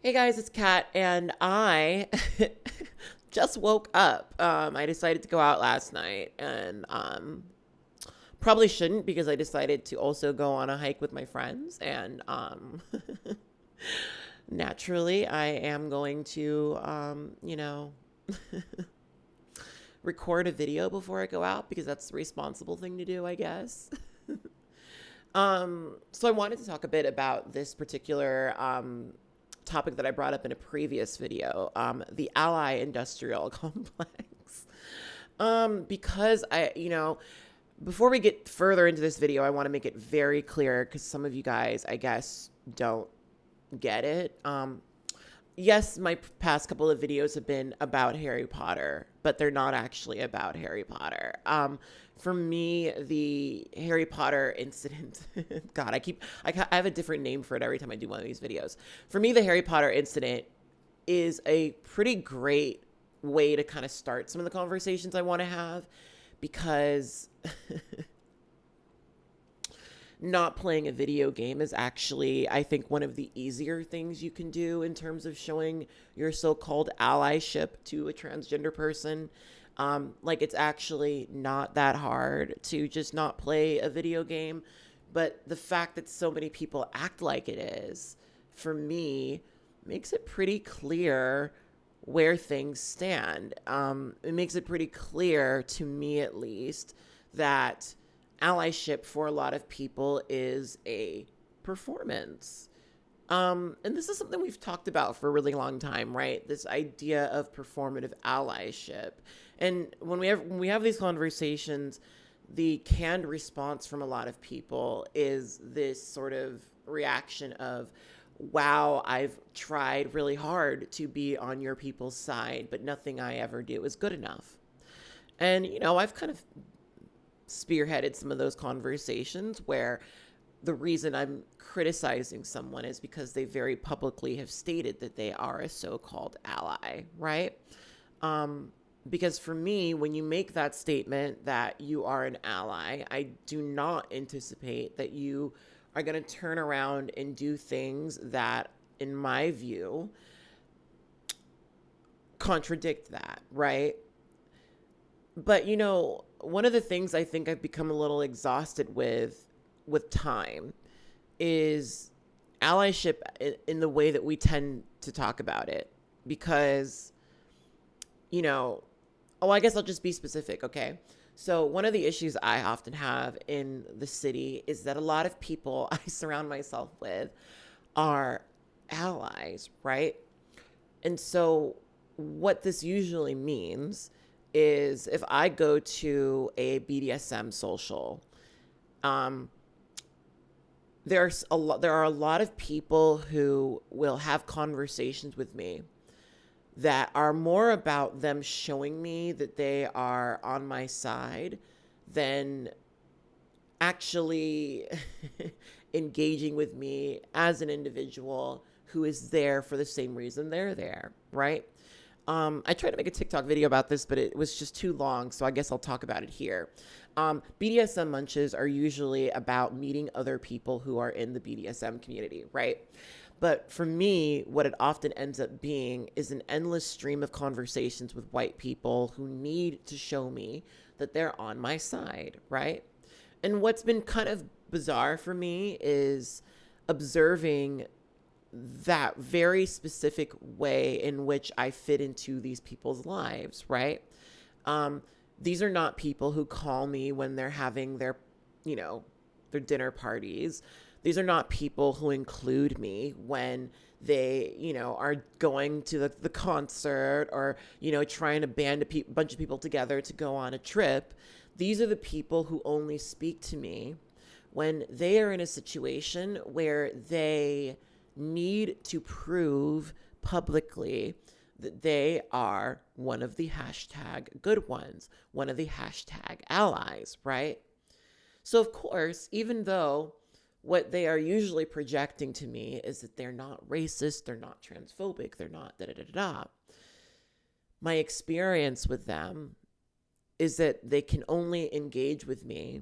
Hey guys, it's Kat, and I just woke up. I decided to go out last night, and probably shouldn't because I decided to also go on a hike with my friends. And naturally, I am going to, record a video before I go out because that's the responsible thing to do, I guess. So I wanted to talk a bit about this particular topic that I brought up in a previous video, the Ally Industrial Complex. Because before we get further into this video, I want to make it very clear because some of you guys, I guess, don't get it. Yes, my past couple of videos have been about Harry Potter, but they're not actually about Harry Potter. For me, the Harry Potter incident, God, I have a different name for it every time I do one of these videos. For me, the Harry Potter incident is a pretty great way to kind of start some of the conversations I want to have because not playing a video game is actually, I think, one of the easier things you can do in terms of showing your so-called allyship to a transgender person. It's actually not that hard to just not play a video game. But the fact that so many people act like it is, for me, makes it pretty clear where things stand. It makes it pretty clear, to me at least, that allyship for a lot of people is a performance. And this is something we've talked about for a really long time, right? This idea of performative allyship. And when we have these conversations, the canned response from a lot of people is this sort of reaction of, wow, I've tried really hard to be on your people's side, but nothing I ever do is good enough. And, I've kind of spearheaded some of those conversations where the reason I'm criticizing someone is because they very publicly have stated that they are a so-called ally, right? Because for me, when you make that statement that you are an ally, I do not anticipate that you are going to turn around and do things that, in my view, contradict that, right? But one of the things I think I've become a little exhausted with time is allyship in the way that we tend to talk about it. Because, I guess I'll just be specific, okay? So one of the issues I often have in the city is that a lot of people I surround myself with are allies, right? And so what this usually means is if I go to a BDSM social, there are a lot of people who will have conversations with me that are more about them showing me that they are on my side than actually engaging with me as an individual who is there for the same reason they're there, right? I tried to make a TikTok video about this, but it was just too long, so I guess I'll talk about it here. BDSM munches are usually about meeting other people who are in the BDSM community, right? But for me, what it often ends up being is an endless stream of conversations with white people who need to show me that they're on my side, right? And what's been kind of bizarre for me is observing that very specific way in which I fit into these people's lives, right? These are not people who call me when they're having their dinner parties. These are not people who include me when they, are going to the concert or, trying to band a bunch of people together to go on a trip. These are the people who only speak to me when they are in a situation where they need to prove publicly that they are one of the hashtag good ones, one of the hashtag allies, right? So, of course, even though what they are usually projecting to me is that they're not racist, they're not transphobic, they're not da da da da, my experience with them is that they can only engage with me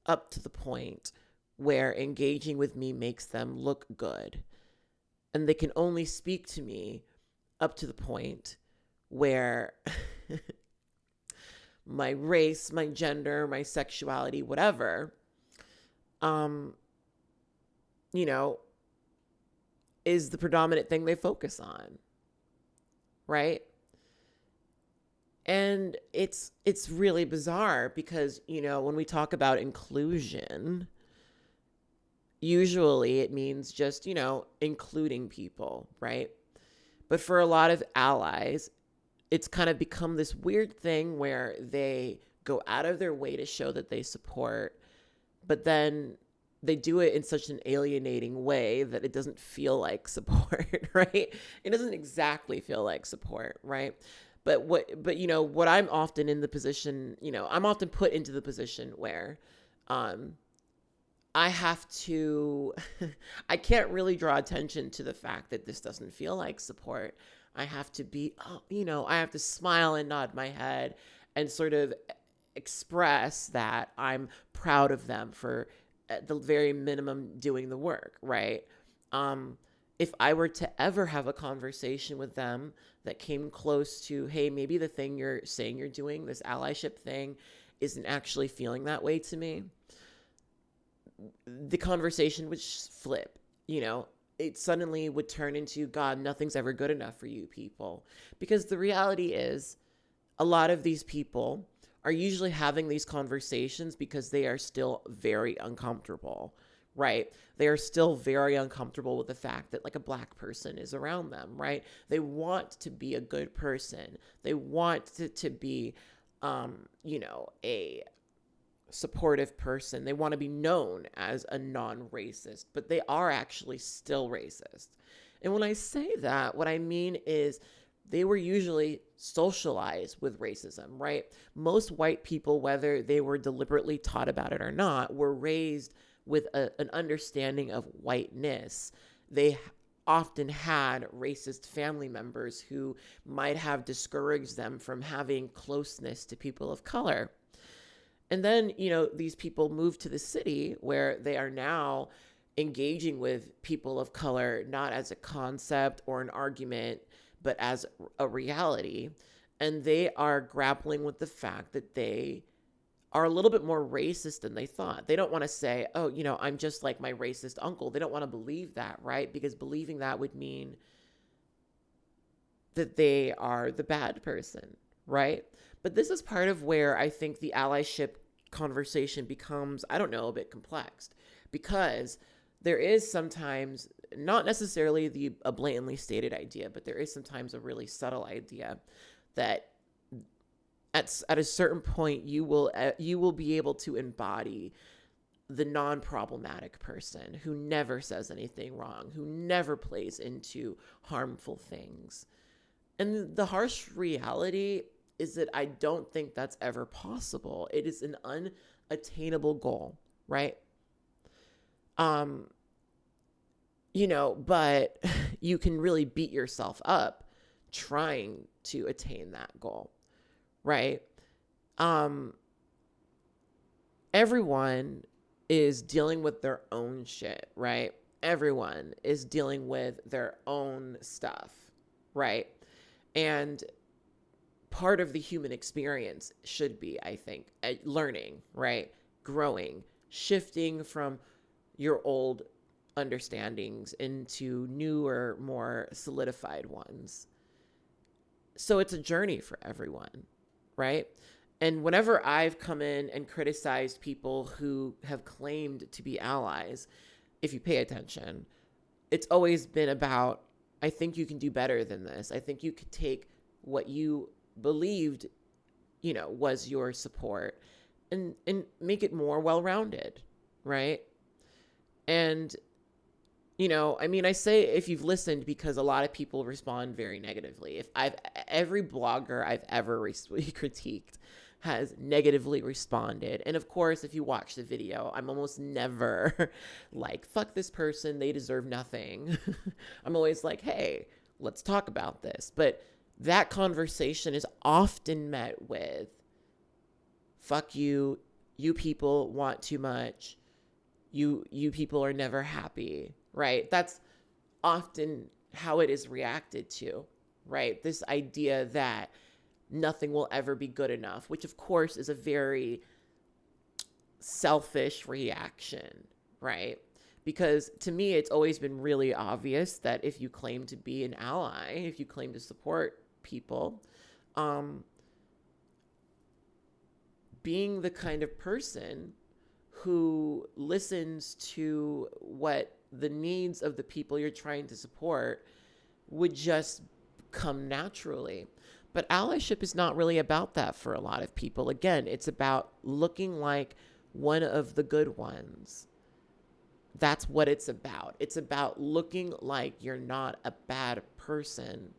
up to the point where engaging with me makes them look good. And they can only speak to me up to the point where my race, my gender, my sexuality, whatever, um, you know, is the predominant thing they focus on, right? And it's really bizarre because, when we talk about inclusion, usually it means just, including people, right? But for a lot of allies, it's kind of become this weird thing where they go out of their way to show that they support, but then they do it in such an alienating way that it doesn't feel like support, right? It doesn't exactly feel like support, right? But what I'm often in the position, I'm often put into the position where I have to, I can't really draw attention to the fact that this doesn't feel like support. I have to be, I have to smile and nod my head and sort of express that I'm proud of them for, at the very minimum, doing the work, right? If I were to ever have a conversation with them that came close to, hey, maybe the thing you're saying you're doing, this allyship thing, isn't actually feeling that way to me, the conversation would flip, it suddenly would turn into, God, nothing's ever good enough for you people. Because the reality is, a lot of these people are usually having these conversations because they are still very uncomfortable, right? They are still very uncomfortable with the fact that, like, a Black person is around them, right? They want to be a good person. They want to be, a supportive person. They want to be known as a non-racist, but they are actually still racist. And when I say that, what I mean is they were usually socialized with racism, right? Most white people, whether they were deliberately taught about it or not, were raised with an understanding of whiteness. They often had racist family members who might have discouraged them from having closeness to people of color. And then, these people move to the city where they are now engaging with people of color, not as a concept or an argument, but as a reality. And they are grappling with the fact that they are a little bit more racist than they thought. They don't want to say, oh, I'm just like my racist uncle. They don't want to believe that, right? Because believing that would mean that they are the bad person, right? But this is part of where I think the allyship conversation becomes, I don't know, a bit complex, because there is sometimes not necessarily a blatantly stated idea, but there is sometimes a really subtle idea that at a certain point you will be able to embody the non-problematic person who never says anything wrong, who never plays into harmful things. And the harsh reality is that I don't think that's ever possible. It is an unattainable goal, right? But you can really beat yourself up trying to attain that goal, right? Everyone is dealing with their own shit, right? Everyone is dealing with their own stuff, right? And part of the human experience should be, I think, learning, right? Growing, shifting from your old understandings into newer, more solidified ones. So it's a journey for everyone, right? And whenever I've come in and criticized people who have claimed to be allies, if you pay attention, it's always been about, I think you can do better than this. I think you could take what you believed, was your support and make it more well-rounded, right? And, I say if you've listened, because a lot of people respond very negatively. Every blogger I've ever critiqued has negatively responded. And of course, if you watch the video, I'm almost never like, fuck this person, they deserve nothing. I'm always like, hey, let's talk about this. But that conversation is often met with, fuck you, you people want too much, you people are never happy, right? That's often how it is reacted to, right? This idea that nothing will ever be good enough, which of course is a very selfish reaction, right? Because to me, it's always been really obvious that if you claim to be an ally, if you claim to support people, being the kind of person who listens to what the needs of the people you're trying to support would just come naturally. But allyship is not really about that for a lot of people. Again, it's about looking like one of the good ones. That's what it's about. It's about looking like you're not a bad person,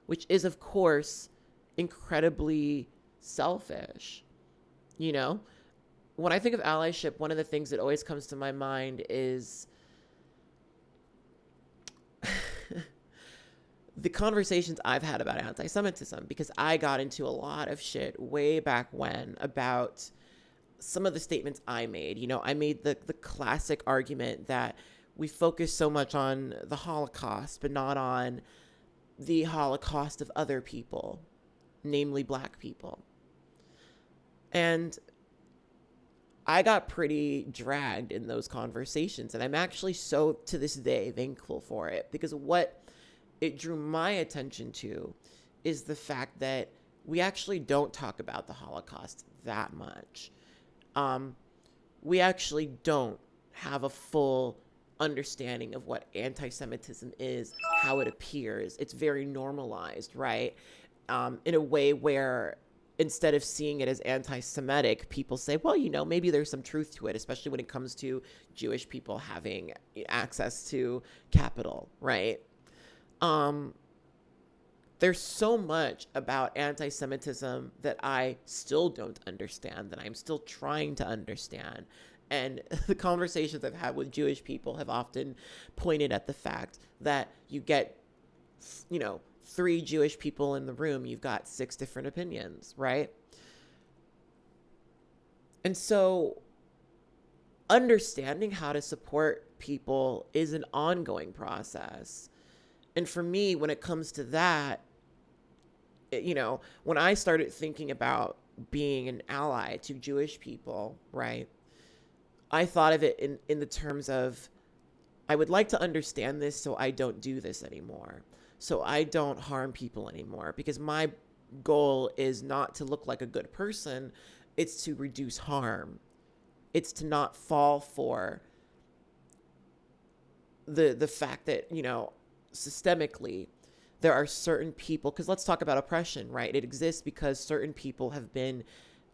which is, of course, incredibly selfish. You know, when I think of allyship, one of the things that always comes to my mind is the conversations I've had about anti-Semitism, because I got into a lot of shit way back when about some of the statements I made. You know, I made the classic argument that we focus so much on the Holocaust, but not on the Holocaust of other people, namely Black people. And I got pretty dragged in those conversations. And I'm actually so, to this day, thankful for it, because what it drew my attention to is the fact that we actually don't talk about the Holocaust that much. We actually don't have a full understanding of what anti-Semitism is, how it appears. It's very normalized, right? In a way where instead of seeing it as anti-Semitic, people say, well, you know, maybe there's some truth to it, especially when it comes to Jewish people having access to capital, right? There's so much about anti-Semitism that I still don't understand, that I'm still trying to understand. And the conversations I've had with Jewish people have often pointed at the fact that you get, you know, 3 Jewish people in the room, you've got 6 different opinions, right? And so understanding how to support people is an ongoing process. And for me, when it comes to that, you know, when I started thinking about being an ally to Jewish people, right, I thought of it in the terms of, I would like to understand this so I don't do this anymore. So I don't harm people anymore, because my goal is not to look like a good person. It's to reduce harm. It's to not fall for the fact that, you know, systemically there are certain people, because let's talk about oppression, right? It exists because certain people have been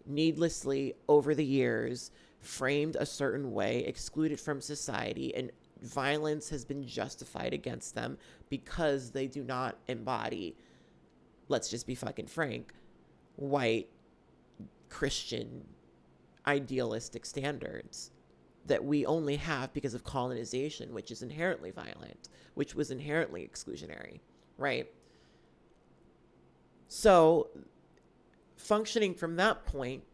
needlessly over the years framed a certain way, excluded from society, and violence has been justified against them because they do not embody, let's just be fucking frank, white Christian idealistic standards that we only have because of colonization, which is inherently violent, which was inherently exclusionary, right? So functioning from that point,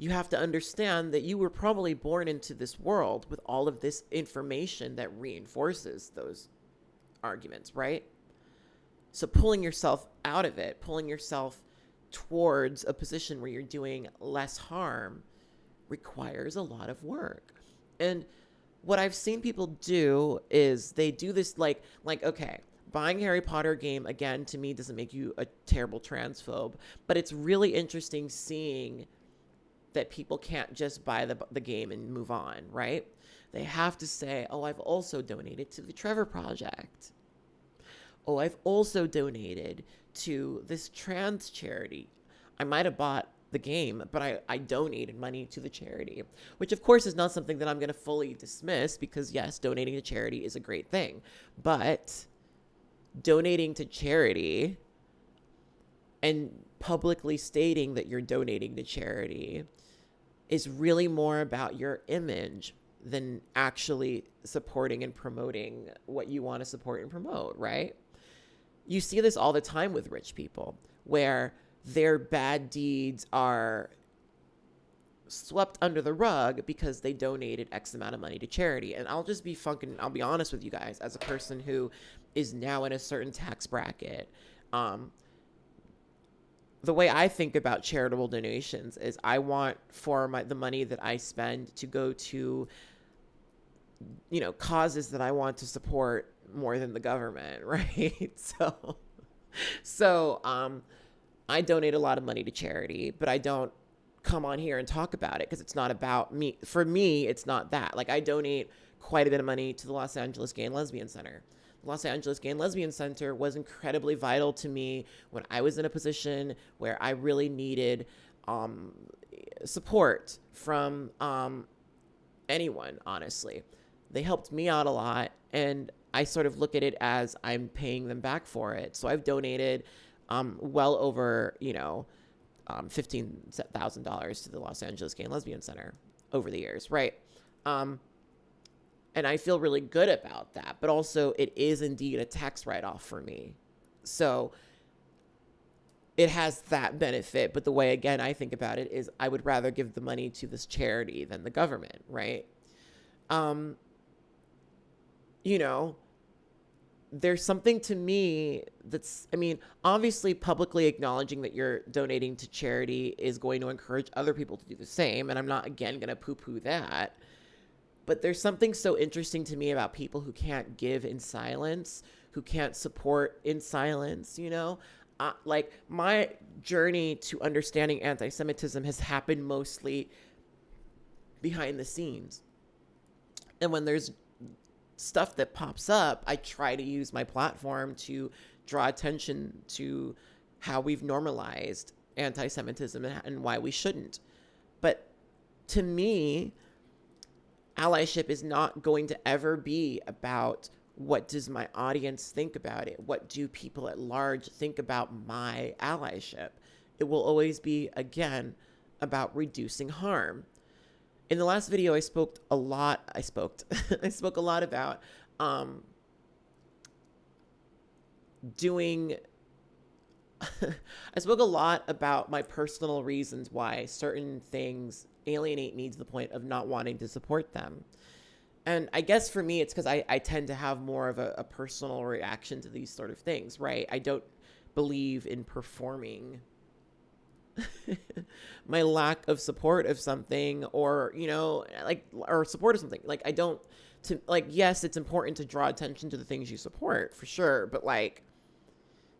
you have to understand that you were probably born into this world with all of this information that reinforces those arguments, right? So pulling yourself out of it, pulling yourself towards a position where you're doing less harm requires a lot of work. And what I've seen people do is they do this like, okay, buying Harry Potter game, again, to me doesn't make you a terrible transphobe, but it's really interesting seeing that people can't just buy the game and move on, right? They have to say, oh, I've also donated to the Trevor Project. Oh, I've also donated to this trans charity. I might have bought the game, but I donated money to the charity, which of course is not something that I'm going to fully dismiss, because yes, donating to charity is a great thing, but donating to charity and publicly stating that you're donating to charity is really more about your image than actually supporting and promoting what you want to support and promote, right? You see this all the time with rich people, where their bad deeds are swept under the rug because they donated X amount of money to charity. And I'll be honest with you guys, as a person who is now in a certain tax bracket, the way I think about charitable donations is I want for the money that I spend to go to, causes that I want to support more than the government, right? So I donate a lot of money to charity, but I don't come on here and talk about it because it's not about me. For me, it's not that. Like, I donate quite a bit of money to the Los Angeles Gay and Lesbian Center. The Los Angeles Gay and Lesbian Center was incredibly vital to me when I was in a position where I really needed support from anyone, honestly. They helped me out a lot, and I sort of look at it as I'm paying them back for it. So I've donated well over, $15,000 to the Los Angeles Gay and Lesbian Center over the years, right? And I feel really good about that. But also, it is indeed a tax write-off for me. So it has that benefit. But the way, again, I think about it is I would rather give the money to this charity than the government, right? There's something to me obviously publicly acknowledging that you're donating to charity is going to encourage other people to do the same. And I'm not, again, going to poo-poo that. But there's something so interesting to me about people who can't give in silence, who can't support in silence, like, my journey to understanding anti-Semitism has happened mostly behind the scenes. And when there's stuff that pops up, I try to use my platform to draw attention to how we've normalized anti-Semitism and why we shouldn't. But to me, allyship is not going to ever be about what does my audience think about it? What do people at large think about my allyship? It will always be, again, about reducing harm. In the last video, I spoke a lot about I spoke a lot about my personal reasons why certain things alienate me to the point of not wanting to support them. And I guess for me, it's because I tend to have more of a personal reaction to these sort of things, right? I don't believe in performing my lack of support of something, or or support of something. Like, yes, it's important to draw attention to the things you support, for sure, but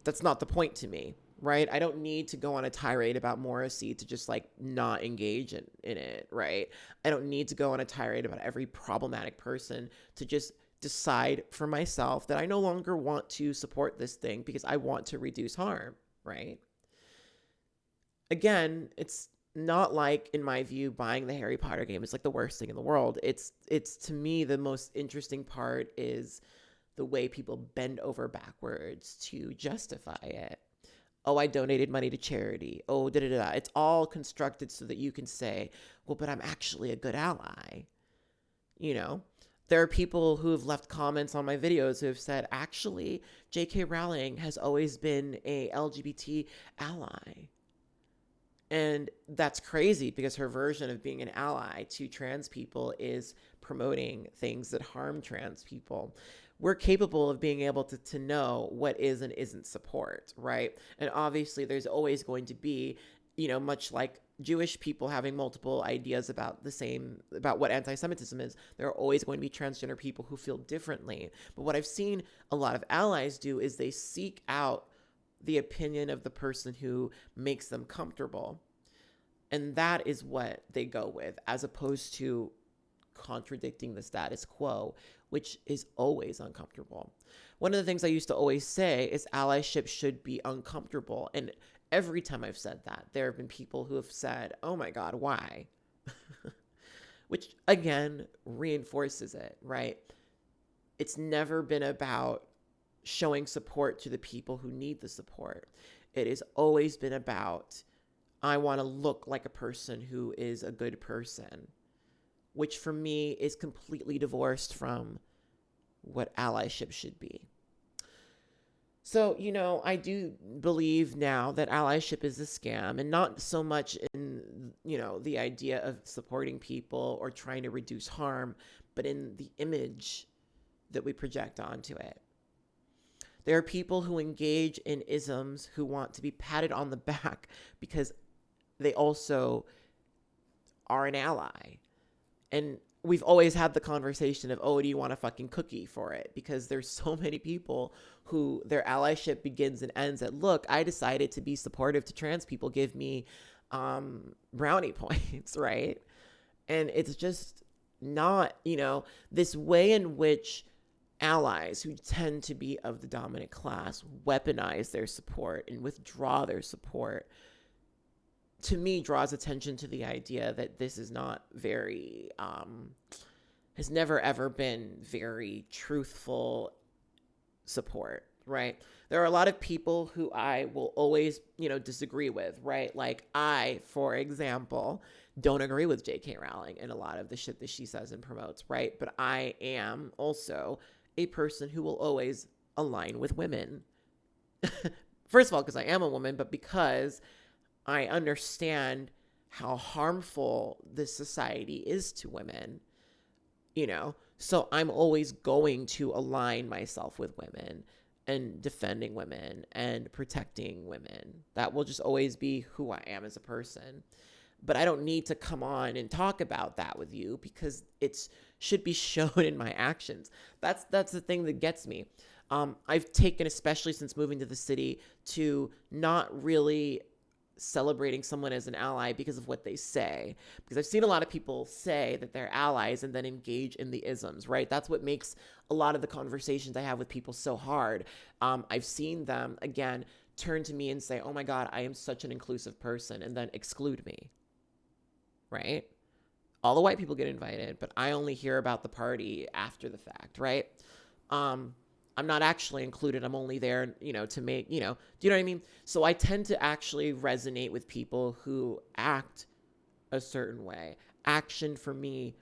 that's not the point to me, right? I don't need to go on a tirade about Morrissey to just not engage in it, right? I don't need to go on a tirade about every problematic person to just decide for myself that I no longer want to support this thing because I want to reduce harm, right? Again, it's not like, in my view, buying the Harry Potter game is the worst thing in the world. It's to me, the most interesting part is the way people bend over backwards to justify it. Oh, I donated money to charity. Oh, da-da-da. It's all constructed so that you can say, well, but I'm actually a good ally. There are people who have left comments on my videos who have said, actually, J.K. Rowling has always been a LGBT ally. And that's crazy because her version of being an ally to trans people is promoting things that harm trans people. We're capable of being able to know what is and isn't support, right? And obviously there's always going to be, much like Jewish people having multiple ideas about what anti-Semitism is, there are always going to be transgender people who feel differently. But what I've seen a lot of allies do is they seek out the opinion of the person who makes them comfortable. And that is what they go with, as opposed to contradicting the status quo, which is always uncomfortable. One of the things I used to always say is allyship should be uncomfortable. And every time I've said that, there have been people who have said, oh my God, why? Which, again, reinforces it, right? It's never been about showing support to the people who need the support. It has always been about, I want to look like a person who is a good person, which for me is completely divorced from what allyship should be. So, I do believe now that allyship is a scam, and not so much in, the idea of supporting people or trying to reduce harm, but in the image that we project onto it. There are people who engage in isms who want to be patted on the back because they also are an ally. And we've always had the conversation of, oh, do you want a fucking cookie for it? Because there's so many people who their allyship begins and ends at, look, I decided to be supportive to trans people. Give me brownie points, right? And it's just not, this way in which allies who tend to be of the dominant class weaponize their support and withdraw their support, to me, draws attention to the idea that this is not very, has never ever been very truthful support, right? There are a lot of people who I will always, disagree with, right? Like I, for example, don't agree with J.K. Rowling and a lot of the shit that she says and promotes, right? But I am also a person who will always align with women. First of all, because I am a woman, but because I understand how harmful this society is to women, so I'm always going to align myself with women and defending women and protecting women. That will just always be who I am as a person. But I don't need to come on and talk about that with you because it should be shown in my actions. That's the thing that gets me. I've taken, especially since moving to the city, to not really celebrating someone as an ally because of what they say. Because I've seen a lot of people say that they're allies and then engage in the isms, right? That's what makes a lot of the conversations I have with people so hard. I've seen them, again, turn to me and say, oh my God, I am such an inclusive person, and then exclude me, right? All the white people get invited, but I only hear about the party after the fact, right? I'm not actually included. I'm only there, to make, do you know what I mean? So I tend to actually resonate with people who act a certain way. Action for me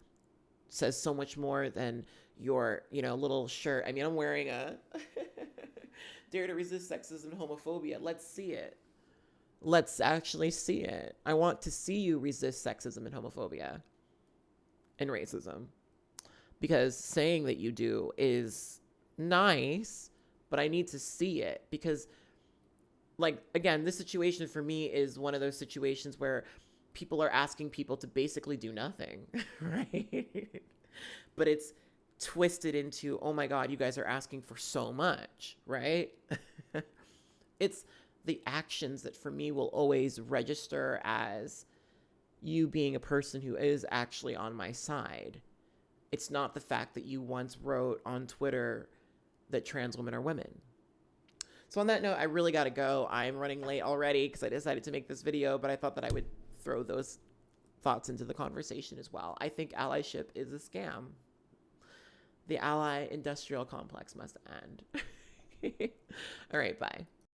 says so much more than your, little shirt. I mean, I'm wearing a Dare to Resist Sexism and Homophobia. Let's see it. Let's actually see it. I want to see you resist sexism and homophobia and racism, because saying that you do is nice, but I need to see it, because, like, again, this situation for me is one of those situations where people are asking people to basically do nothing, right? But it's twisted into, oh my God, you guys are asking for so much, right? It's the actions that for me will always register as you being a person who is actually on my side. It's not the fact that you once wrote on Twitter that trans women are women. So on that note, I really got to go. I'm running late already because I decided to make this video, but I thought that I would throw those thoughts into the conversation as well. I think allyship is a scam. The ally industrial complex must end. All right, bye.